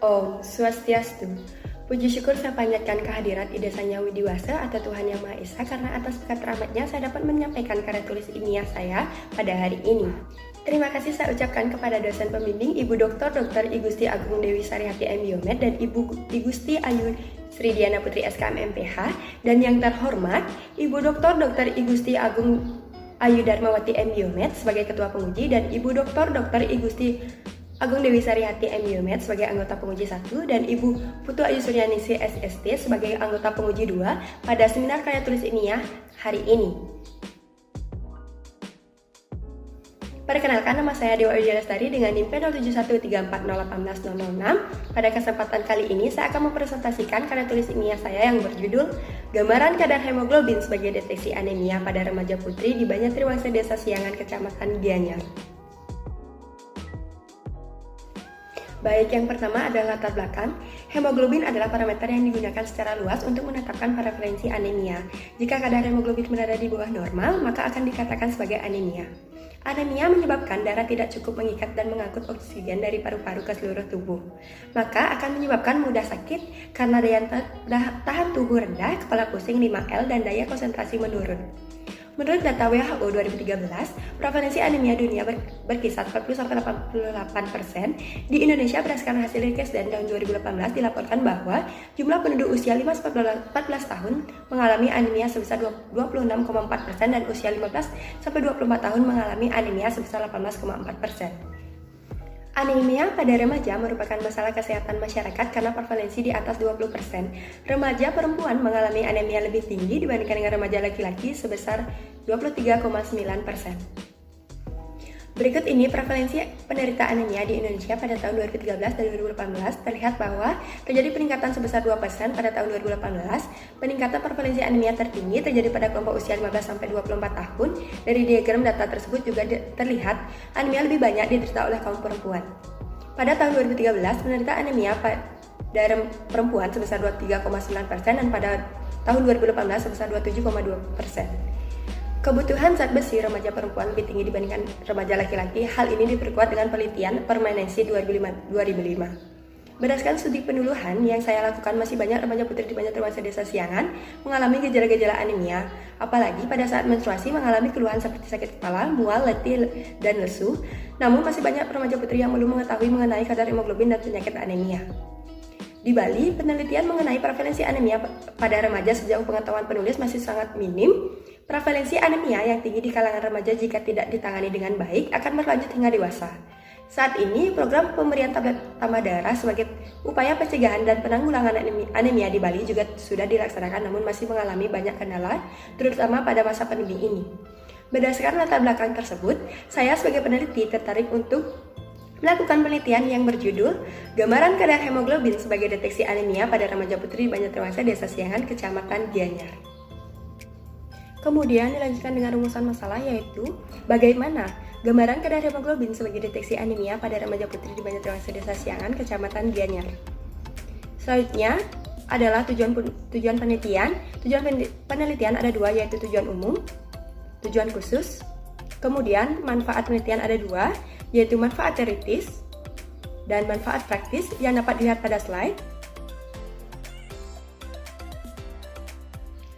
Om Swastiastu. Puji syukur saya panjatkan kehadirat Ida Sanya Widiwasa atau Tuhan Yang Maha Esa karena atas berkat rahmatnya saya dapat menyampaikan karya tulis ilmiah saya pada hari ini. Terima kasih saya ucapkan kepada dosen pembimbing Ibu Dr. I Gusti Agung Dewi Sarihati M.Biomed dan Ibu I Gusti Ayu Sri Diana Putri SKM MPH, dan yang terhormat Ibu Dr. I Gusti Agung Ayu Darmawati M.Biomed sebagai Ketua Penguji dan Ibu Dr. I Gusti Agung Dewi Sarihati M.Biomed sebagai anggota penguji 1 dan Ibu Putu Ayu Suryanisi SST sebagai anggota penguji 2 pada seminar karya tulis ilmiah hari ini. Perkenalkan, nama saya Dewa Wijaya Lestari dengan NIM P0713401806. Pada kesempatan kali ini saya akan mempresentasikan karya tulis ilmiah saya yang berjudul Gambaran Kadar Hemoglobin sebagai Deteksi Anemia pada Remaja Putri di Banjartriwangsa Desa Siangan, Kecamatan Gianyar. Baik, yang pertama adalah latar belakang. Hemoglobin adalah parameter yang digunakan secara luas untuk menetapkan prevalensi anemia. Jika kadar hemoglobin berada di bawah normal, maka akan dikatakan sebagai anemia. Anemia menyebabkan darah tidak cukup mengikat dan mengangkut oksigen dari paru-paru ke seluruh tubuh. Maka akan menyebabkan mudah sakit karena daya tahan tubuh rendah, kepala pusing 5L, dan daya konsentrasi menurun. Menurut data WHO 2013, prevalensi anemia dunia berkisar 40-88%. Di Indonesia, berdasarkan hasil Riksesden tahun 2018, dilaporkan bahwa jumlah penduduk usia 5-14 tahun mengalami anemia sebesar 26,4% dan usia 15-24 tahun mengalami anemia sebesar 18,4%. Anemia pada remaja merupakan masalah kesehatan masyarakat karena prevalensi di atas 20%. Remaja perempuan mengalami anemia lebih tinggi dibandingkan dengan remaja laki-laki sebesar 23,9%. Berikut ini prevalensi penderita anemia di Indonesia pada tahun 2013 dan 2018. Terlihat bahwa terjadi peningkatan sebesar 2% pada tahun 2018. Peningkatan prevalensi anemia tertinggi terjadi pada kelompok usia 15-24 tahun. Dari diagram data tersebut juga terlihat anemia lebih banyak diderita oleh kaum perempuan. Pada tahun 2013, penderita anemia pada perempuan sebesar 23,9% dan pada tahun 2018 sebesar 27,2%. Kebutuhan zat besi remaja perempuan lebih tinggi dibandingkan remaja laki-laki. Hal ini diperkuat dengan penelitian Permanensi 2005. Berdasarkan studi penduluhan yang saya lakukan, masih banyak remaja putri di Banjartriwangsa Desa Siangan mengalami gejala-gejala anemia, apalagi pada saat menstruasi mengalami keluhan seperti sakit kepala, mual, letih, dan lesu. Namun masih banyak remaja putri yang belum mengetahui mengenai kadar hemoglobin dan penyakit anemia. Di Bali, penelitian mengenai prevalensi anemia pada remaja sejauh pengetahuan penulis masih sangat minim. Prevalensi anemia yang tinggi di kalangan remaja jika tidak ditangani dengan baik akan berlanjut hingga dewasa. Saat ini, program pemberian tablet tambah darah sebagai upaya pencegahan dan penanggulangan anemia di Bali juga sudah dilaksanakan, namun masih mengalami banyak kendala, terutama pada masa pandemi ini. Berdasarkan latar belakang tersebut, saya sebagai peneliti tertarik untuk melakukan penelitian yang berjudul Gambaran Kadar Hemoglobin sebagai Deteksi Anemia pada Remaja Putri Banjartriwangsa Desa Siangan, Kecamatan Gianyar. Kemudian dilanjutkan dengan rumusan masalah, yaitu bagaimana gambaran kadar hemoglobin sebagai deteksi anemia pada remaja putri di Banjartriwangsa Desa Siangan, Kecamatan Gianyar. Selanjutnya adalah tujuan penelitian. Tujuan penelitian ada dua, yaitu tujuan umum, tujuan khusus. Kemudian manfaat penelitian ada dua, yaitu manfaat teoritis dan manfaat praktis yang dapat dilihat pada slide.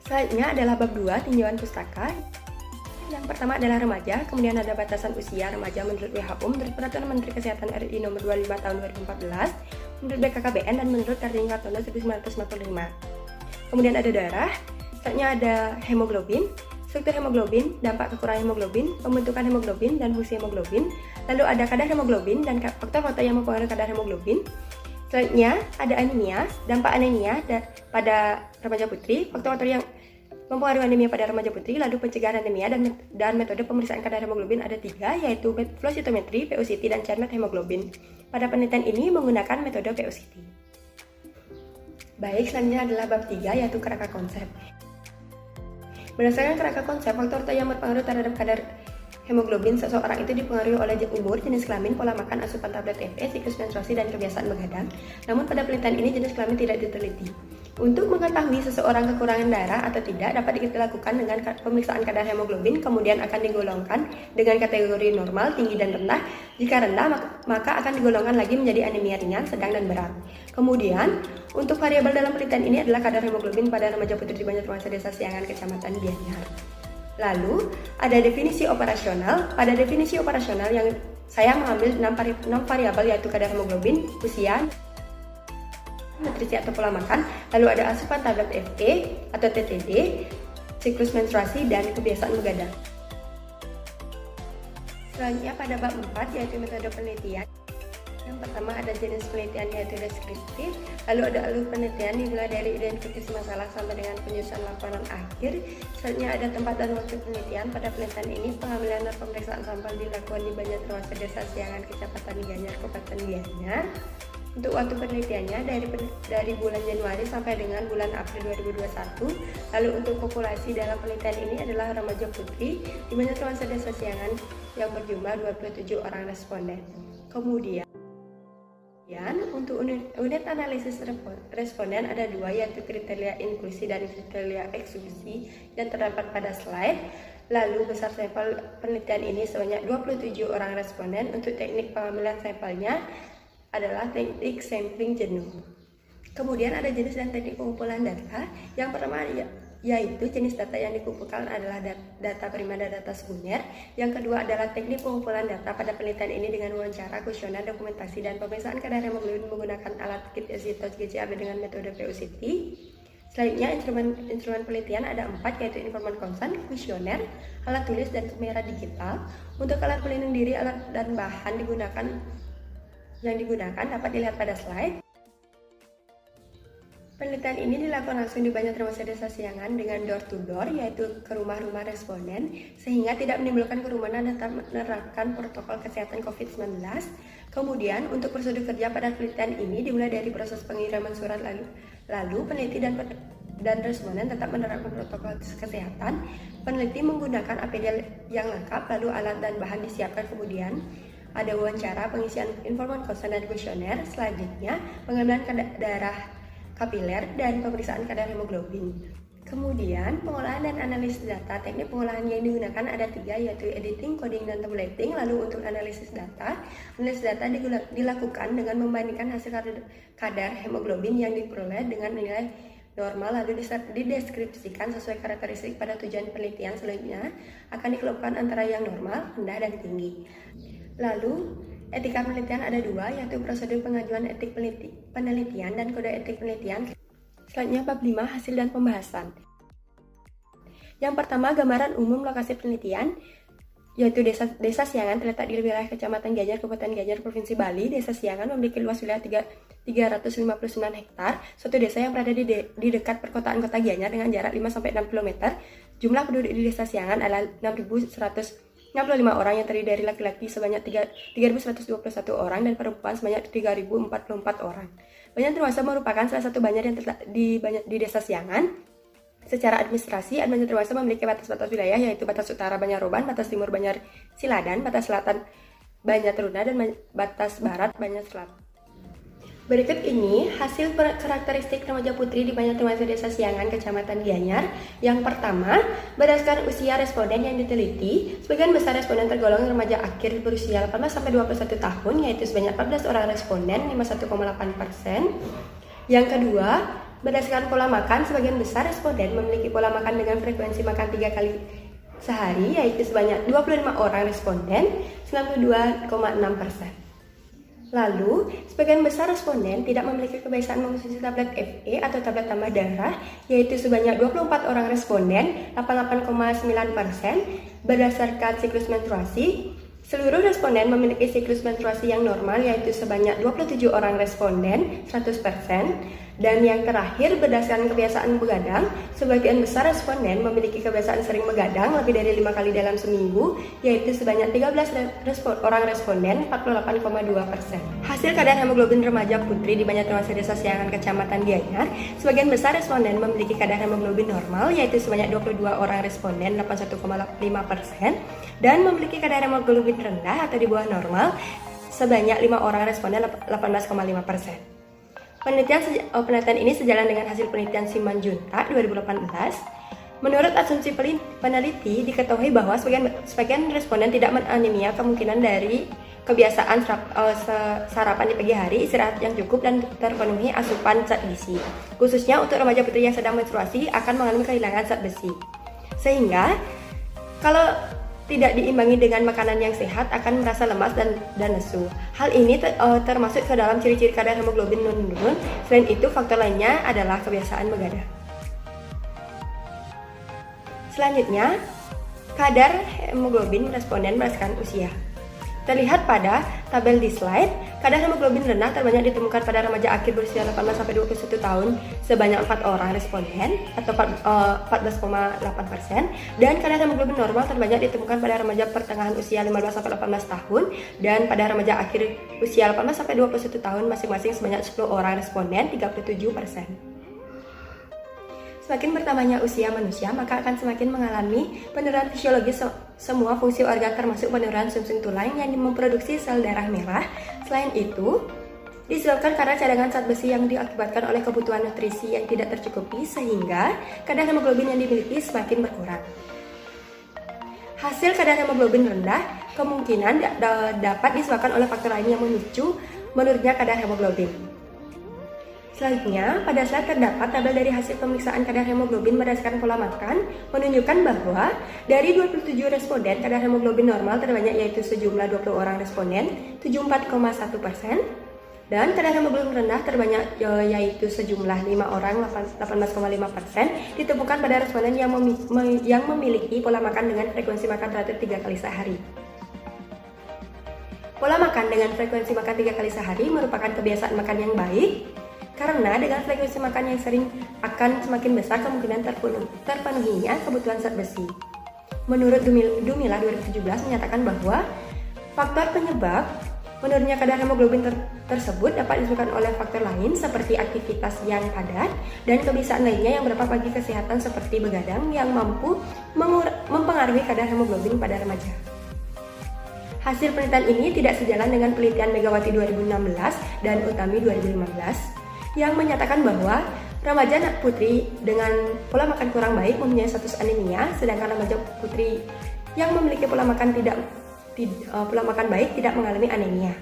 Selanjutnya adalah bab 2, tinjauan pustaka. Yang pertama adalah remaja, kemudian ada batasan usia remaja menurut WHO, menurut Peraturan Menteri Kesehatan RI Nomor 25 Tahun 2014, menurut BKKBN, dan menurut Kartini Kartono 1945. Kemudian ada darah, selanjutnya ada hemoglobin, struktur hemoglobin, dampak kekurangan hemoglobin, pembentukan hemoglobin, dan fungsi hemoglobin. Lalu ada kadar hemoglobin dan faktor-faktor yang mempengaruhi kadar hemoglobin. Selanjutnya ada anemia, dampak anemia pada remaja putri, faktor-faktor yang mempengaruhi anemia pada remaja putri, lalu pencegahan anemia dan metode pemeriksaan kadar hemoglobin ada 3, yaitu flow cytometry, VO-CT, dan CHARMAT hemoglobin. Pada penelitian ini menggunakan metode VO-CT. Baik, selanjutnya adalah bab 3, yaitu kerangka konsep. Berdasarkan kerangka konsep, faktor yang berpengaruh terhadap kadar hemoglobin seseorang itu dipengaruhi oleh umur, jenis kelamin, pola makan, asupan tablet TFE, siklus menstruasi, dan kebiasaan begadang. Namun pada penelitian ini jenis kelamin tidak diteliti. Untuk mengetahui seseorang kekurangan darah atau tidak dapat dilakukan dengan pemeriksaan kadar hemoglobin, kemudian akan digolongkan dengan kategori normal, tinggi, dan rendah. Jika rendah, maka akan digolongkan lagi menjadi anemia ringan, sedang, dan berat. Kemudian, untuk variabel dalam penelitian ini adalah kadar hemoglobin pada remaja putri di Banjarmasin Desa Siangan, Kecamatan Gianyar. Lalu, ada definisi operasional. Pada definisi operasional yang saya mengambil 6 variabel, yaitu kadar hemoglobin, usia, nutrisi atau pola makan, lalu ada asupan tablet FE atau TTD, siklus menstruasi, dan kebiasaan begadang. Selanjutnya pada bab 4 yaitu metode penelitian. Yang pertama ada jenis penelitian yaitu deskriptif, lalu ada alur penelitian dimulai dari identifikasi masalah sampai dengan penyusunan laporan akhir. Selanjutnya ada tempat dan waktu penelitian. Pada penelitian ini pengambilan dan pemeriksaan sampel dilakukan di Banjarmasin Desa Siangan, Kecamatan Gianyar, Kabupaten Gianyar. Untuk waktu penelitiannya dari bulan Januari sampai dengan bulan April 2021. Lalu untuk populasi dalam penelitian ini adalah remaja putri di Banjarmasin Desa Siangan yang berjumlah 27 orang responden. Kemudian untuk unit analisis responden ada dua, yaitu kriteria inklusi dan kriteria eksklusi yang terdapat pada slide. Lalu besar sampel penelitian ini sebanyak 27 orang responden. Untuk teknik pengambilan sampelnya adalah teknik sampling jenuh. Kemudian ada jenis dan teknik pengumpulan data. Yang pertama yaitu jenis data yang dikumpulkan adalah data primer dan data sekunder. Yang kedua adalah teknik pengumpulan data. Pada penelitian ini dengan wawancara, kuesioner, dokumentasi, dan pemeriksaan kadar hemoglobin menggunakan alat kit Esitos GCAB dengan metode POCT. Selanjutnya instrumen penelitian ada 4, yaitu informan konsen, kuesioner, alat tulis, dan kamera digital. Untuk alat pelindung diri, alat dan bahan yang digunakan dapat dilihat pada slide. Penelitian ini dilakukan langsung di Banjarmasin Desa Siangan dengan door to door, yaitu ke rumah-rumah responden, sehingga tidak menimbulkan kerumunan dan tetap menerapkan protokol kesehatan COVID-19. Kemudian untuk prosedur kerja pada penelitian ini dimulai dari proses pengiriman surat, lalu peneliti dan responden tetap menerapkan protokol kesehatan. Peneliti menggunakan APD yang lengkap, lalu alat dan bahan disiapkan. Kemudian ada wawancara, pengisian informan konsen dan kuesioner. Selanjutnya pengambilan darah kapiler dan pemeriksaan kadar hemoglobin. Kemudian pengolahan dan analisis data. Teknik pengolahan yang digunakan ada 3, yaitu editing, coding, dan tabulating. Lalu untuk analisis data dilakukan dengan membandingkan hasil kadar hemoglobin yang diperoleh dengan nilai normal, lalu dideskripsikan sesuai karakteristik pada tujuan penelitian. Selanjutnya akan dikelompokkan antara yang normal, rendah, dan tinggi. Lalu etika penelitian ada 2, yaitu prosedur pengajuan etik penelitian dan kode etik penelitian. Selanjutnya bab 5 hasil dan pembahasan. Yang pertama gambaran umum lokasi penelitian, yaitu Desa Siangan terletak di wilayah Kecamatan Gianyar, Kabupaten Gianyar, Provinsi Bali. Desa Siangan memiliki luas wilayah 359 hektar. Suatu desa yang berada di dekat perkotaan kota Gianyar dengan jarak 5-6 km. Jumlah penduduk di Desa Siangan adalah 6.165 orang yang terdiri dari laki-laki sebanyak 3.121 orang dan perempuan sebanyak 3.044 orang. Banjarmasin merupakan salah satu banjar yang terletak di Desa Siangan. Secara administrasi, Banjarmasin memiliki batas-batas wilayah, yaitu batas utara Banjarroban, batas timur Banjar Siladan, batas selatan Banjar Teruna, dan batas barat Banjar Selatan. Berikut ini hasil karakteristik remaja putri di Banjarmasin Desa Siangan, Kecamatan Gianyar. Yang pertama, berdasarkan usia responden yang diteliti, sebagian besar responden tergolong remaja akhir berusia 18-21 tahun, yaitu sebanyak 14 orang responden, 51,8%. Yang kedua, berdasarkan pola makan, sebagian besar responden memiliki pola makan dengan frekuensi makan 3 kali sehari, yaitu sebanyak 25 orang responden, 92,6%. Lalu, sebagian besar responden tidak memiliki kebiasaan mengonsumsi tablet FE atau tablet tambah darah, yaitu sebanyak 24 orang responden, 88,9%. Berdasarkan siklus menstruasi, seluruh responden memiliki siklus menstruasi yang normal, yaitu sebanyak 27 orang responden, 100%. Dan yang terakhir, berdasarkan kebiasaan begadang, sebagian besar responden memiliki kebiasaan sering begadang lebih dari 5 kali dalam seminggu, yaitu sebanyak 13 orang responden, 48,2%. Hasil kadar hemoglobin remaja putri di Banjarmasin Desa Siangan, Kecamatan Gianyar, sebagian besar responden memiliki kadar hemoglobin normal, yaitu sebanyak 22 orang responden, 81,5%, dan memiliki kadar hemoglobin rendah atau di bawah normal, sebanyak 5 orang responden, 18,5%. Penelitian ini sejalan dengan hasil penelitian Simanjuntak 2018. Menurut asumsi peneliti, diketahui bahwa sebagian responden tidak menanemia kemungkinan dari kebiasaan sarapan di pagi hari, istirahat yang cukup, dan terpenuhi asupan zat besi. Khususnya untuk remaja putri yang sedang menstruasi akan mengalami kehilangan zat besi. Sehingga, kalau tidak diimbangi dengan makanan yang sehat akan merasa lemas dan lesu. Hal ini termasuk ke dalam ciri-ciri kadar hemoglobin menurun. Selain itu, faktor lainnya adalah kebiasaan begadang. Selanjutnya, kadar hemoglobin responden berdasarkan usia. Terlihat pada tabel di slide, kadar hemoglobin rendah terbanyak ditemukan pada remaja akhir berusia 18-21 tahun sebanyak 4 orang responden atau 14,8%, dan kadar hemoglobin normal terbanyak ditemukan pada remaja pertengahan usia 15-18 tahun dan pada remaja akhir usia 18-21 tahun masing-masing sebanyak 10 orang responden 37%. Semakin bertambahnya usia manusia, maka akan semakin mengalami penurunan fisiologis semua fungsi organ termasuk penurunan sumsum tulang yang memproduksi sel darah merah. Selain itu, disebabkan karena cadangan zat besi yang diakibatkan oleh kebutuhan nutrisi yang tidak tercukupi sehingga kadar hemoglobin yang dimiliki semakin berkurang. Hasil kadar hemoglobin rendah kemungkinan dapat disebabkan oleh faktor lain yang memicu menurunnya kadar hemoglobin. Selanjutnya, pada slide terdapat tabel dari hasil pemeriksaan kadar hemoglobin berdasarkan pola makan menunjukkan bahwa dari 27 responden kadar hemoglobin normal terbanyak yaitu sejumlah 20 orang responden 74,1%, dan kadar hemoglobin rendah terbanyak yaitu sejumlah 5 orang 18,5% ditemukan pada responden yang memiliki pola makan dengan frekuensi makan teratur 3 kali sehari. Pola makan dengan frekuensi makan 3 kali sehari merupakan kebiasaan makan yang baik, karena dengan frekuensi makan yang sering akan semakin besar kemungkinan terpenuhinya kebutuhan zat besi. Menurut Dumila 2017 menyatakan bahwa faktor penyebab menurunnya kadar hemoglobin tersebut dapat disebabkan oleh faktor lain seperti aktivitas yang padat dan kebiasaan lainnya yang berdampak bagi kesehatan seperti begadang yang mampu mempengaruhi kadar hemoglobin pada remaja. Hasil penelitian ini tidak sejalan dengan penelitian Megawati 2016 dan Utami 2015 yang menyatakan bahwa remaja putri dengan pola makan kurang baik mempunyai status anemia, sedangkan remaja putri yang memiliki pola makan baik tidak mengalami anemia.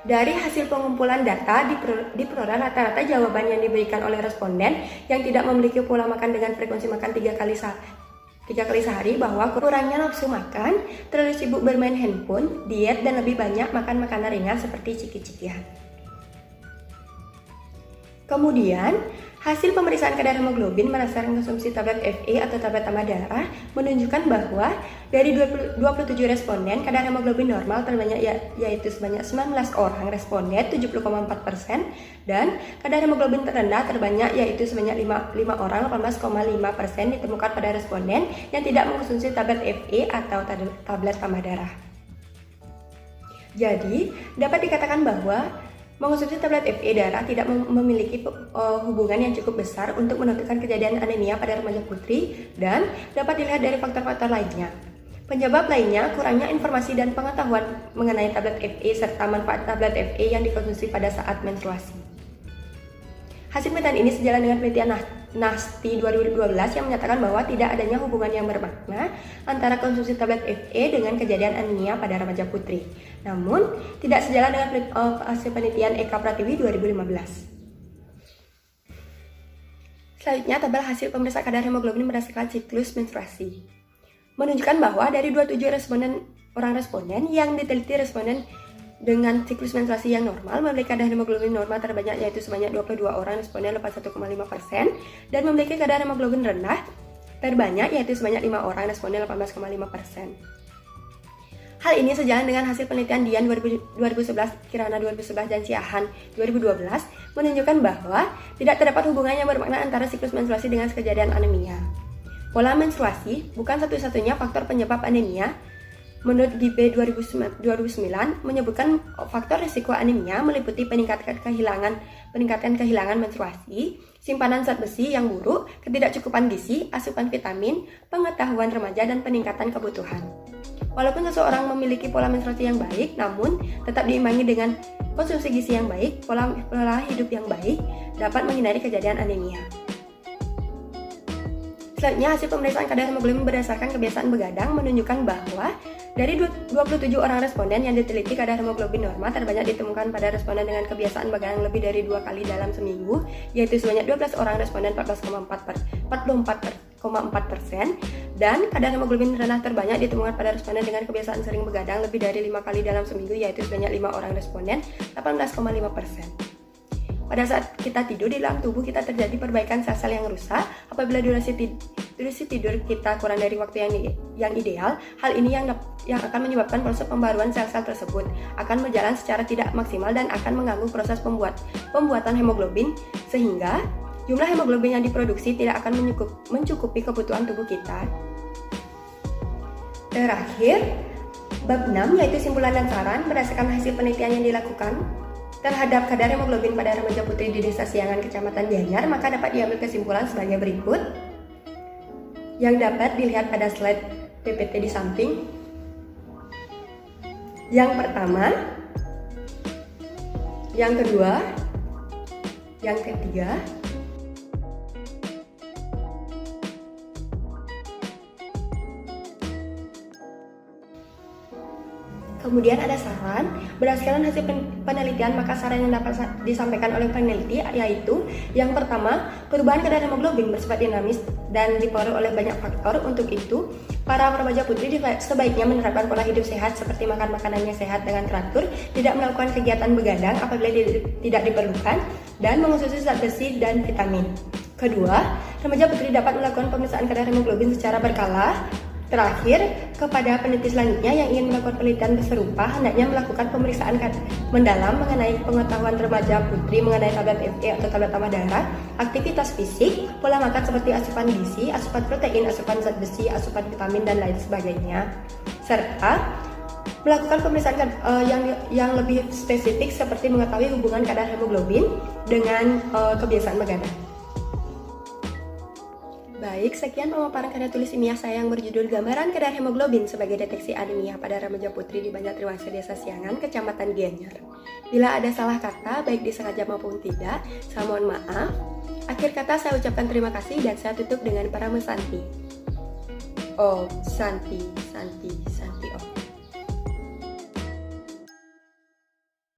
Dari hasil pengumpulan data diperoleh rata-rata jawaban yang diberikan oleh responden yang tidak memiliki pola makan dengan frekuensi makan 3 kali sehari bahwa kurangnya nafsu makan, terlalu sibuk bermain handphone, diet, dan lebih banyak makan makanan ringan seperti ciki-cikian. Kemudian, hasil pemeriksaan kadar hemoglobin berdasarkan konsumsi tablet FE atau tablet tambah darah menunjukkan bahwa dari 27 responden kadar hemoglobin normal terbanyak yaitu sebanyak 19 orang responden 70,4%, dan kadar hemoglobin terendah terbanyak yaitu sebanyak 5 orang 18,5% ditemukan pada responden yang tidak mengkonsumsi tablet FE atau tablet tambah darah. Jadi, dapat dikatakan bahwa mengonsumsi tablet FE darah tidak memiliki hubungan yang cukup besar untuk menentukan kejadian anemia pada remaja putri dan dapat dilihat dari faktor-faktor lainnya. Penyebab lainnya kurangnya informasi dan pengetahuan mengenai tablet FE serta manfaat tablet FE yang dikonsumsi pada saat menstruasi. Hasil penelitian ini sejalan dengan penelitian NASTI 2012 yang menyatakan bahwa tidak adanya hubungan yang bermakna antara konsumsi tablet FE dengan kejadian anemia pada remaja putri. Namun, tidak sejalan dengan hasil penelitian Eka Pratiwi 2015. Selanjutnya, tabel hasil pemeriksaan kadar hemoglobin berdasarkan siklus menstruasi menunjukkan bahwa dari 27 orang responden yang diteliti responden dengan siklus menstruasi yang normal memiliki kadar hemoglobin normal terbanyak yaitu sebanyak 22 orang responden 81,5% dan memiliki kadar hemoglobin rendah terbanyak yaitu sebanyak 5 orang responden 18,5%. Hal ini sejalan dengan hasil penelitian Dian 2011, Kirana 2011, dan Siahan 2012 menunjukkan bahwa tidak terdapat hubungan yang bermakna antara siklus menstruasi dengan kejadian anemia. Pola menstruasi bukan satu-satunya faktor penyebab anemia. Menurut DB 2009 menyebutkan faktor risiko anemia meliputi peningkatan kehilangan menstruasi, simpanan zat besi yang buruk, ketidakcukupan gizi, asupan vitamin, pengetahuan remaja, dan peningkatan kebutuhan. Walaupun seseorang memiliki pola menstruasi yang baik, namun tetap diimbangi dengan konsumsi gizi yang baik, pola hidup yang baik dapat menghindari kejadian anemia. Selanjutnya, hasil pemeriksaan kadar hemoglobin berdasarkan kebiasaan begadang menunjukkan bahwa dari 27 orang responden yang diteliti, kadar hemoglobin normal terbanyak ditemukan pada responden dengan kebiasaan begadang lebih dari 2 kali dalam seminggu, yaitu sebanyak 12 orang responden 44,4%, dan kadar hemoglobin rendah terbanyak ditemukan pada responden dengan kebiasaan sering begadang lebih dari 5 kali dalam seminggu, yaitu sebanyak 5 orang responden 18,5%. Pada saat kita tidur, di dalam tubuh kita terjadi perbaikan sel-sel yang rusak. Apabila durasi tidur kita kurang dari waktu yang ideal, hal ini yang akan menyebabkan proses pembaruan sel-sel tersebut akan berjalan secara tidak maksimal dan akan mengganggu proses pembuatan hemoglobin, sehingga jumlah hemoglobin yang diproduksi tidak akan mencukupi kebutuhan tubuh kita. Terakhir, bab 6 yaitu simpulan dan saran. Berdasarkan hasil penelitian yang dilakukan terhadap kadar hemoglobin pada remaja putri di Desa Siangan, Kecamatan Gianyar, maka dapat diambil kesimpulan sebagai berikut yang dapat dilihat pada slide PPT di samping. Yang pertama, yang kedua, yang ketiga, kemudian ada saran. Berdasarkan hasil penelitian, maka saran yang dapat disampaikan oleh peneliti yaitu yang pertama, perubahan kadar hemoglobin bersifat dinamis dan dipengaruhi oleh banyak faktor. Untuk itu, para remaja putri sebaiknya menerapkan pola hidup sehat seperti makan makanan yang sehat dengan teratur, tidak melakukan kegiatan begadang apabila tidak diperlukan, dan mengonsumsi zat besi dan vitamin. Kedua, remaja putri dapat melakukan pemeriksaan kadar hemoglobin secara berkala. Terakhir, kepada peneliti selanjutnya yang ingin melakukan penelitian serupa, hendaknya melakukan pemeriksaan mendalam mengenai pengetahuan remaja putri mengenai tablet FE atau tablet tambah darah, aktivitas fisik, pola makan seperti asupan gizi, asupan protein, asupan zat besi, asupan vitamin, dan lain sebagainya, serta melakukan pemeriksaan yang lebih spesifik seperti mengetahui hubungan kadar hemoglobin dengan kebiasaan begadang. Baik, sekian pemaparan karya tulis ilmiah saya yang berjudul Gambaran Kadar Hemoglobin sebagai Deteksi Anemia pada Remaja Putri di Banjartriwase, Desa Siangan, Kecamatan Gianyar. Bila ada salah kata, baik disengaja maupun tidak, saya mohon maaf. Akhir kata saya ucapkan terima kasih dan saya tutup dengan para mesanti. Oh, Santi, Santi, Santi.